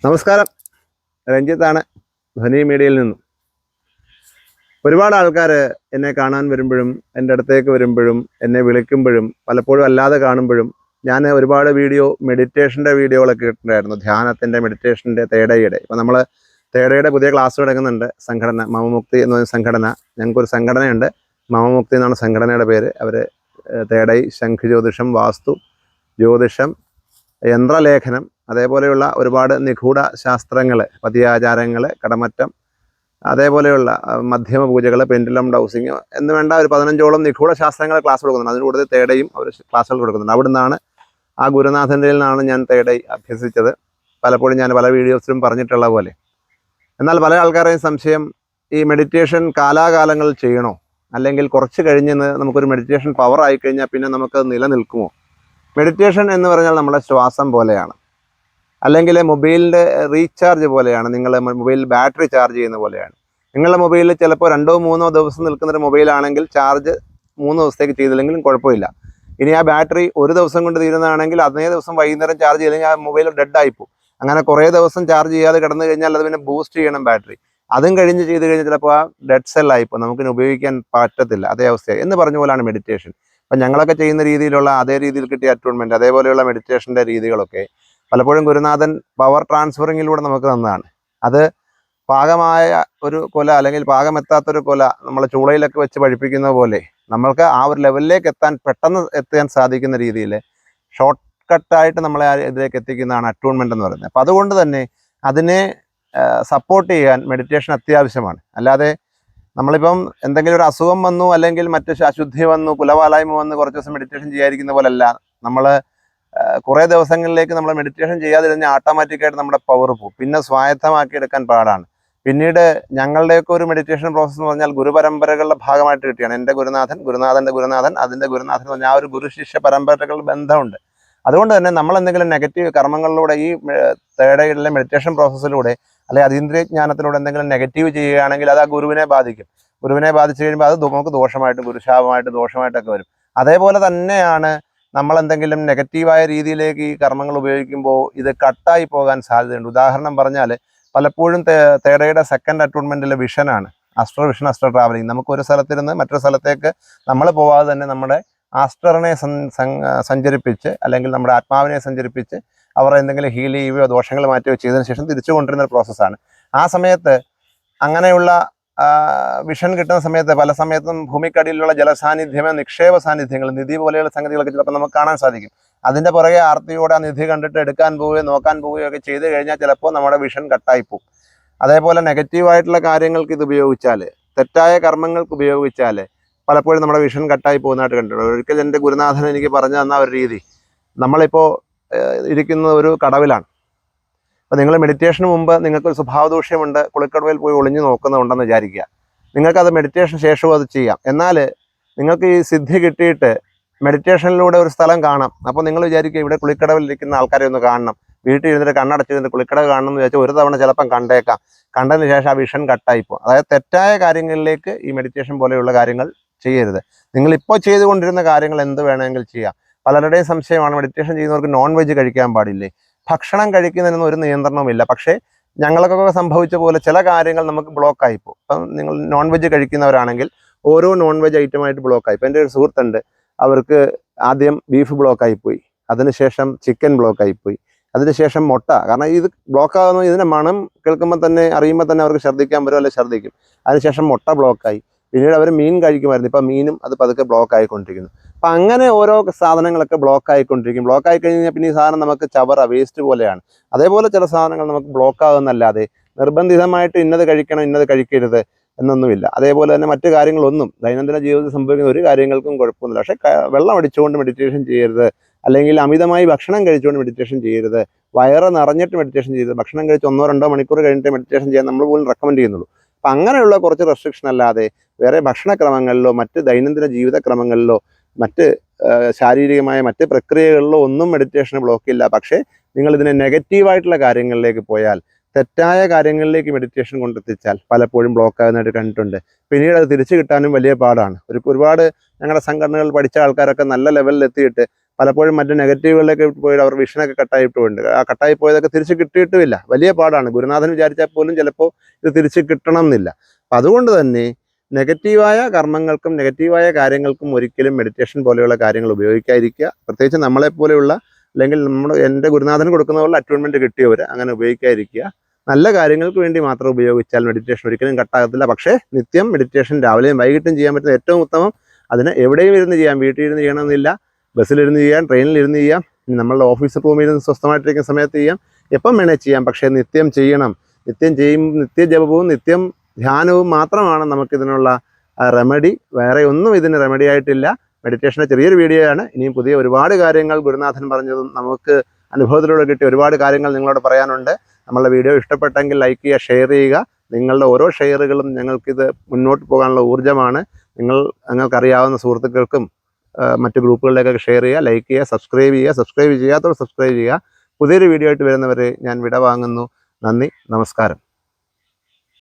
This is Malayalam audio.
നമസ്കാരം, രഞ്ജിത്താണ് ധ്വനി മീഡിയയിൽ നിന്നും. ഒരുപാട് ആൾക്കാർ എന്നെ കാണാൻ വരുമ്പോഴും എൻ്റെ അടുത്തേക്ക് വരുമ്പോഴും എന്നെ വിളിക്കുമ്പോഴും പലപ്പോഴും അല്ലാതെ കാണുമ്പോഴും ഞാൻ ഒരുപാട് മെഡിറ്റേഷൻ്റെ വീഡിയോകളൊക്കെ ഇട്ടിട്ടുണ്ടായിരുന്നു. ധ്യാനത്തിൻ്റെ, മെഡിറ്റേഷൻ്റെ, തേടയുടെ. ഇപ്പോൾ നമ്മൾ തേടയുടെ പുതിയ ക്ലാസ് തുടങ്ങുന്നുണ്ട്. സംഘടന മമമുക്തി എന്ന് പറയുന്ന സംഘടന, ഞങ്ങൾക്കൊരു സംഘടനയുണ്ട്. മമമുക്തി എന്നാണ് സംഘടനയുടെ പേര്. അവർ തേടൈ, ശംഖ് ജ്യോതിഷം, വാസ്തു ജ്യോതിഷം, യന്ത്രലേഖനം, അതേപോലെയുള്ള ഒരുപാട് നിഗൂഢ ശാസ്ത്രങ്ങൾ, പതിയാചാരങ്ങൾ, കടമറ്റം, അതേപോലെയുള്ള മധ്യമ പൂജകൾ, പെൻഡുലം ഡൗസിങ് എന്ന് വേണ്ട ഒരു 15ഓളം നിഗൂഢ ശാസ്ത്രങ്ങൾ ക്ലാസ് കൊടുക്കുന്നുണ്ട്. അതിന് കൂടുതൽ തേടയും അവർ ക്ലാസ്സുകൾ കൊടുക്കുന്നുണ്ട്. അവിടെ നിന്നാണ്, ആ ഗുരുനാഥൻ്റെ നിന്നാണ് ഞാൻ തേടൈ അഭ്യസിച്ചത്. പലപ്പോഴും ഞാൻ പല വീഡിയോസിലും പറഞ്ഞിട്ടുള്ള പോലെ. എന്നാൽ പല ആൾക്കാരെയും സംശയം, ഈ മെഡിറ്റേഷൻ കാലാകാലങ്ങളിൽ ചെയ്യണോ, അല്ലെങ്കിൽ കുറച്ച് കഴിഞ്ഞ് നമുക്കൊരു മെഡിറ്റേഷൻ പവർ ആയിക്കഴിഞ്ഞാൽ പിന്നെ നമുക്കത് നിലനിൽക്കുമോ? മെഡിറ്റേഷൻ എന്ന് പറഞ്ഞാൽ നമ്മുടെ ശ്വാസം പോലെയാണ്, അല്ലെങ്കിൽ മൊബൈലിൻ്റെ റീചാർജ് പോലെയാണ്. നിങ്ങൾ മൊബൈൽ ബാറ്ററി ചാർജ് ചെയ്യുന്ന പോലെയാണ്. നിങ്ങളുടെ മൊബൈലിൽ ചിലപ്പോൾ 2-3 ദിവസം നിൽക്കുന്നൊരു മൊബൈലാണെങ്കിൽ ചാർജ് 3 ദിവസത്തേക്ക് ചെയ്തില്ലെങ്കിലും കുഴപ്പമില്ല. ഇനി ആ ബാറ്ററി ഒരു ദിവസം കൊണ്ട് തീരുന്നതാണെങ്കിൽ അതേ ദിവസം വൈകുന്നേരം ചാർജ് ചെയ്തില്ലെങ്കിൽ ആ മൊബൈൽ ഡെഡ് ആയിപ്പോവും. അങ്ങനെ കുറേ ദിവസം ചാർജ് ചെയ്യാതെ കിടന്നു കഴിഞ്ഞാൽ അത് പിന്നെ ബൂസ്റ്റ് ചെയ്യണം ബാറ്ററി. അതും കഴിഞ്ഞ് ചെയ്ത് കഴിഞ്ഞാൽ ചിലപ്പോൾ ആ ഡെഡ് സെല്ലായിപ്പോൾ നമുക്കിന് ഉപയോഗിക്കാൻ പറ്റത്തില്ല. അതേ അവസ്ഥയായി എന്ന് പറഞ്ഞ പോലെയാണ് മെഡിറ്റേഷൻ. അപ്പം ഞങ്ങളൊക്കെ ചെയ്യുന്ന രീതിയിലുള്ള അതേ രീതിയിൽ കിട്ടിയ അറ്റൂൺമെൻറ്റ്, അതേപോലെയുള്ള മെഡിറ്റേഷൻ്റെ രീതികളൊക്കെ പലപ്പോഴും ഗുരുനാഥൻ പവർ ട്രാൻസ്ഫറിങ്ങിലൂടെ നമുക്ക് തന്നതാണ്. അത് പാകമായ ഒരു കൊല, അല്ലെങ്കിൽ പാകമെത്താത്തൊരു കൊല നമ്മൾ ചൂളയിലൊക്കെ വെച്ച് പഴിപ്പിക്കുന്ന പോലെ നമ്മൾക്ക് ആ ഒരു ലെവലിലേക്ക് പെട്ടെന്ന് എത്താൻ സാധിക്കുന്ന രീതിയിൽ ഷോർട്ട് കട്ടായിട്ട് നമ്മളെ ഇതിലേക്ക് എത്തിക്കുന്നതാണ് അറ്റൂൺമെൻ്റ് എന്ന് പറയുന്നത്. അപ്പം അതുകൊണ്ട് തന്നെ അതിനെ സപ്പോർട്ട് ചെയ്യാൻ മെഡിറ്റേഷൻ അത്യാവശ്യമാണ്. അല്ലാതെ നമ്മളിപ്പം എന്തെങ്കിലും ഒരു അസുഖം വന്നു, അല്ലെങ്കിൽ മറ്റ് അശുദ്ധി വന്നു, കുലവാലായ്മ വന്ന് കുറച്ച് ദിവസം മെഡിറ്റേഷൻ ചെയ്യാതിരിക്കുന്ന പോലെയല്ല. നമ്മൾ കുറേ ദിവസങ്ങളിലേക്ക് നമ്മൾ മെഡിറ്റേഷൻ ചെയ്യാതിരുന്ന ഓട്ടോമാറ്റിക്കായിട്ട് നമ്മുടെ പവർ പോകും. പിന്നെ സ്വായത്തമാക്കി എടുക്കാൻ പാടാണ്. പിന്നീട് ഞങ്ങളുടെയൊക്കെ ഒരു മെഡിറ്റേഷൻ പ്രോസസ്സ് എന്ന് പറഞ്ഞാൽ ഗുരുപരമ്പരകളുടെ ഭാഗമായിട്ട് കിട്ടിയാണ്. എൻ്റെ ഗുരുനാഥൻ, ഗുരുനാഥൻ്റെ ഗുരുനാഥൻ, അതിൻ്റെ ഗുരുനാഥൻ എന്ന് പറഞ്ഞാൽ ആ ഒരു ഗുരുശിഷ്യ പരമ്പരകളുടെ ബന്ധമുണ്ട്. അതുകൊണ്ട് തന്നെ നമ്മൾ എന്തെങ്കിലും നെഗറ്റീവ് കർമ്മങ്ങളിലൂടെ, ഈ തേടയിലെ മെഡിറ്റേഷൻ പ്രോസസ്സിലൂടെ, അല്ലെങ്കിൽ അതീന്ദ്രിയ ജ്ഞാനത്തിലൂടെ എന്തെങ്കിലും നെഗറ്റീവ് ചെയ്യുകയാണെങ്കിൽ അത് ആ ഗുരുവിനെ ബാധിക്കും. ഗുരുവിനെ ബാധിച്ചു കഴിയുമ്പോൾ അത് നമുക്ക് ദോഷമായിട്ടും, ഗുരുശാപമായിട്ട്, ദോഷമായിട്ടൊക്കെ വരും. അതേപോലെ തന്നെയാണ് നമ്മളെന്തെങ്കിലും നെഗറ്റീവായ രീതിയിലേക്ക് ഈ കർമ്മങ്ങൾ ഉപയോഗിക്കുമ്പോൾ ഇത് കട്ടായി പോകാൻ സാധ്യതയുണ്ട്. ഉദാഹരണം പറഞ്ഞാൽ, പലപ്പോഴും തേടയുടെ സെക്കൻഡ് അറ്റൂൺമെൻറ്റിലെ വിഷനാണ് ആസ്ട്രൽ വിഷൻ, ആസ്ട്രൽ ട്രാവലിംഗ്. നമുക്കൊരു സ്ഥലത്തിരുന്ന് മറ്റൊരു സ്ഥലത്തേക്ക് നമ്മൾ പോവാതെ തന്നെ നമ്മുടെ ആസ്ട്രറിനെ സഞ്ചരിപ്പിച്ച്, അല്ലെങ്കിൽ നമ്മുടെ ആത്മാവിനെ സഞ്ചരിപ്പിച്ച് അവർ എന്തെങ്കിലും ഹീൽ ചെയ്യുകയോ ദോഷങ്ങൾ മാറ്റുകയോ ചെയ്തതിന് ശേഷം തിരിച്ചു കൊണ്ടുവരുന്ന ഒരു പ്രോസസ്സാണ്. ആ സമയത്ത് അങ്ങനെയുള്ള വിഷൻ കിട്ടുന്ന സമയത്ത് പല സമയത്തും ഭൂമിക്കടിയിലുള്ള ജലസാന്നിധ്യമോ നിക്ഷേപ സാന്നിധ്യങ്ങൾ, നിധി പോലെയുള്ള സംഗതികളൊക്കെ ചിലപ്പോൾ നമുക്ക് കാണാൻ സാധിക്കും. അതിൻ്റെ പുറകെ ആർത്തിയോടെ ആ നിധി കണ്ടിട്ട് എടുക്കാൻ പോവുകയോ നോക്കാൻ പോവുകയോ ഒക്കെ ചെയ്ത് കഴിഞ്ഞാൽ ചിലപ്പോൾ നമ്മുടെ വിഷൻ കട്ടായിപ്പോവും. അതേപോലെ നെഗറ്റീവായിട്ടുള്ള കാര്യങ്ങൾക്ക് ഇത് ഉപയോഗിച്ചാൽ, തെറ്റായ കർമ്മങ്ങൾക്ക് ഉപയോഗിച്ചാൽ പലപ്പോഴും നമ്മുടെ വിഷൻ കട്ടായി പോകുന്നതായിട്ട് കണ്ടിട്ടുണ്ട്. ഒരിക്കൽ എൻ്റെ ഗുരുനാഥൻ എനിക്ക് പറഞ്ഞു തന്ന ഒരു രീതി, നമ്മളിപ്പോൾ ഇരിക്കുന്ന ഒരു കടവിലാണ്. അപ്പോൾ നിങ്ങൾ മെഡിറ്റേഷന് മുമ്പ് നിങ്ങൾക്കൊരു സ്വഭാവ ദൂഷ്യമുണ്ട്, കുളിക്കടവിൽ പോയി ഒളിഞ്ഞു നോക്കുന്നുണ്ടെന്ന് വിചാരിക്കുക. നിങ്ങൾക്കത് മെഡിറ്റേഷൻ ശേഷവും അത് ചെയ്യാം. എന്നാൽ നിങ്ങൾക്ക് ഈ സിദ്ധി കിട്ടിയിട്ട് മെഡിറ്റേഷനിലൂടെ ഒരു സ്ഥലം കാണാം. അപ്പോൾ നിങ്ങൾ വിചാരിക്കുക ഇവിടെ കുളിക്കടവിൽ ഇരിക്കുന്ന ആൾക്കാരെ ഒന്ന് കാണണം, വീട്ടിൽ ഇരുന്നിട്ട് കണ്ണടച്ചിരുന്ന് കുളിക്കടവ് കാണണം എന്ന് വിചാരിച്ചാൽ ഒരു തവണ ചിലപ്പം കണ്ടേക്കാം. കണ്ടതിന് ശേഷം ആ വിഷൻ കട്ടായിപ്പോൾ. അതായത് തെറ്റായ കാര്യങ്ങളിലേക്ക് ഈ മെഡിറ്റേഷൻ പോലെയുള്ള കാര്യങ്ങൾ ചെയ്യരുത്. നിങ്ങളിപ്പോൾ ചെയ്തുകൊണ്ടിരുന്ന കാര്യങ്ങൾ എന്ത് വേണമെങ്കിൽ ചെയ്യാം. പലരുടെയും സംശയമാണ്, മെഡിറ്റേഷൻ ചെയ്യുന്നവർക്ക് നോൺ വെജ് കഴിക്കാൻ പാടില്ലേ? ഭക്ഷണം കഴിക്കുന്നതിനൊന്നും ഒരു നിയന്ത്രണവുമില്ല. പക്ഷേ ഞങ്ങൾക്കൊക്കെ സംഭവിച്ച പോലെ ചില കാര്യങ്ങൾ നമുക്ക് ബ്ലോക്കായിപ്പോൾ. ഇപ്പം നിങ്ങൾ നോൺ വെജ് കഴിക്കുന്നവരാണെങ്കിൽ ഓരോ നോൺ വെജ് ഐറ്റമായിട്ട് ബ്ലോക്കായിപ്പോൾ. എൻ്റെ ഒരു സുഹൃത്തുണ്ട്, അവർക്ക് ആദ്യം ബീഫ് ബ്ലോക്കായിപ്പോയി, അതിനുശേഷം ചിക്കൻ ബ്ലോക്കായിപ്പോയി, അതിനുശേഷം മുട്ട. കാരണം ഇത് ബ്ലോക്കാകുന്ന ഇതിൻ്റെ മണം കേൾക്കുമ്പോൾ തന്നെ, അറിയുമ്പോൾ തന്നെ അവർക്ക് ഛർദ്ദിക്കാൻ വരും, അല്ലെങ്കിൽ ഛർദ്ദിക്കും. അതിനുശേഷം മുട്ട ബ്ലോക്കായി. പിന്നീട് അവർ മീൻ കഴിക്കുമായിരുന്നു, ഇപ്പം മീനും അത് പതുക്കെ ബ്ലോക്ക് ആയിക്കൊണ്ടിരിക്കുന്നു. അപ്പം അങ്ങനെ ഓരോ സാധനങ്ങളൊക്കെ ബ്ലോക്ക് ആയിക്കൊണ്ടിരിക്കും. ബ്ലോക്ക് ആയി കഴിഞ്ഞാൽ പിന്നെ ഈ സാധനം നമുക്ക് ചവറ, വേസ്റ്റ് പോലെയാണ്. അതേപോലെ ചില സാധനങ്ങൾ നമുക്ക് ബ്ലോക്ക് ആകുന്നല്ലാതെ നിർബന്ധിതമായിട്ട് ഇന്നത് കഴിക്കണം, ഇന്നത് കഴിക്കരുത് എന്നൊന്നുമില്ല. അതേപോലെ തന്നെ മറ്റു കാര്യങ്ങളൊന്നും ദൈനംദിന ജീവിതത്തിൽ സംഭവിക്കുന്ന ഒരു കാര്യങ്ങൾക്കും കുഴപ്പമൊന്നുമില്ല. പക്ഷേ വെള്ളം അടിച്ചുകൊണ്ട് മെഡിറ്റേഷൻ ചെയ്യരുത്, അല്ലെങ്കിൽ അമിതമായി ഭക്ഷണം കഴിച്ചുകൊണ്ട് മെഡിറ്റേഷൻ ചെയ്യരുത്, വയറ് നിറഞ്ഞിട്ട് മെഡിറ്റേഷൻ ചെയ്യരുത്. ഭക്ഷണം കഴിച്ച് 1-2 മണിക്കൂർ കഴിഞ്ഞിട്ട് മെഡിറ്റേഷൻ ചെയ്യാൻ നമ്മൾ പോലും റെക്കമെൻഡ് ചെയ്യുന്നുള്ളൂ. അപ്പം അങ്ങനെയുള്ള കുറച്ച് റെസ്ട്രിക്ഷൻ അല്ലാതെ വേറെ ഭക്ഷണക്രമങ്ങളിലോ മറ്റ് ദൈനംദിന ജീവിതക്രമങ്ങളിലോ മറ്റ് ശാരീരികമായ മറ്റ് പ്രക്രിയകളിലോ ഒന്നും മെഡിറ്റേഷന് ബ്ലോക്കില്ല. പക്ഷേ നിങ്ങളിതിനെ നെഗറ്റീവായിട്ടുള്ള കാര്യങ്ങളിലേക്ക് പോയാൽ, തെറ്റായ കാര്യങ്ങളിലേക്ക് മെഡിറ്റേഷൻ കൊണ്ടെത്തിച്ചാൽ പലപ്പോഴും ബ്ലോക്ക് ആകുന്നതായിട്ട് കണ്ടിട്ടുണ്ട്. പിന്നീട് അത് തിരിച്ചു കിട്ടാനും വലിയ പാടാണ്. ഒരുപാട് ഞങ്ങളുടെ സംഘടനകളിൽ പഠിച്ച ആൾക്കാരൊക്കെ നല്ല ലെവലിൽ എത്തിയിട്ട് പലപ്പോഴും മറ്റ് നെഗറ്റീവുകളിലേക്ക് പോയിട്ട് അവർ വിഷനൊക്കെ കട്ടായിട്ടുണ്ട്. ആ കട്ടായി പോയതൊക്കെ തിരിച്ച് കിട്ടിയിട്ടുമില്ല. വലിയ പാടാണ്. ഗുരുനാഥൻ വിചാരിച്ചാൽ പോലും ചിലപ്പോൾ ഇത് തിരിച്ച് കിട്ടണം എന്നില്ല. അപ്പം അതുകൊണ്ട് തന്നെ നെഗറ്റീവായ കർമ്മങ്ങൾക്കും നെഗറ്റീവായ കാര്യങ്ങൾക്കും ഒരിക്കലും മെഡിറ്റേഷൻ പോലെയുള്ള കാര്യങ്ങൾ ഉപയോഗിക്കാതിരിക്കുക. പ്രത്യേകിച്ച് നമ്മളെപ്പോലെയുള്ള അല്ലെങ്കിൽ എൻ്റെ ഗുരുനാഥന് കൊടുക്കുന്ന പോലെ അറ്റോൺമെൻറ്റ് കിട്ടിയവർ അങ്ങനെ ഉപയോഗിക്കാതിരിക്കുക. നല്ല കാര്യങ്ങൾക്ക് വേണ്ടി മാത്രം ഉപയോഗിച്ചാൽ മെഡിറ്റേഷൻ ഒരിക്കലും കട്ടാകത്തില്ല. പക്ഷേ നിത്യം മെഡിറ്റേഷൻ രാവിലെയും വൈകിട്ടും ചെയ്യാൻ പറ്റുന്ന ഏറ്റവും ഉത്തമം. അതിന് എവിടെയും ഇരുന്ന് ചെയ്യാം. വീട്ടിൽ ഇരുന്ന് ചെയ്യണമെന്നില്ല, ബസ്സിലിരുന്ന് ചെയ്യാം, ട്രെയിനിലിരുന്ന് ചെയ്യാം, നമ്മളുടെ ഓഫീസ് റൂമിൽ ഇരുന്ന് സ്വസ്ഥമായിട്ടിരിക്കുന്ന സമയത്ത് ചെയ്യാം, എപ്പം വേണേൽ ചെയ്യാം. പക്ഷേ നിത്യം ചെയ്യണം. നിത്യജപവും നിത്യം ധ്യാനവും മാത്രമാണ് നമുക്കിതിനുള്ള റെമഡി. വേറെ ഒന്നും ഇതിന് റെമഡി ആയിട്ടില്ല. മെഡിറ്റേഷൻ്റെ ചെറിയൊരു വീഡിയോ ആണ്. ഇനിയും പുതിയ ഒരുപാട് കാര്യങ്ങൾ ഗുരുനാഥൻ പറഞ്ഞതും നമുക്ക് അനുഭവത്തിലൂടെ കിട്ടിയ ഒരുപാട് കാര്യങ്ങൾ നിങ്ങളോട് പറയാനുണ്ട്. നമ്മളുടെ വീഡിയോ ഇഷ്ടപ്പെട്ടെങ്കിൽ ലൈക്ക് ചെയ്യുക, ഷെയർ ചെയ്യുക. നിങ്ങളുടെ ഓരോ ഷെയറുകളും ഞങ്ങൾക്കിത് മുന്നോട്ട് പോകാനുള്ള ഊർജ്ജമാണ്. നിങ്ങൾക്കറിയാവുന്ന സുഹൃത്തുക്കൾക്കും മറ്റ് ഗ്രൂപ്പുകളിലേക്കൊക്കെ ഷെയർ ചെയ്യുക, ലൈക്ക് ചെയ്യുക, സബ്സ്ക്രൈബ് ചെയ്യുക. സബ്സ്ക്രൈബ് ചെയ്യാത്തവർ സബ്സ്ക്രൈബ് ചെയ്യുക. പുതിയൊരു വീഡിയോ ആയിട്ട് വരുന്നവരെ ഞാൻ വിട വാങ്ങുന്നു. നന്ദി, നമസ്കാരം.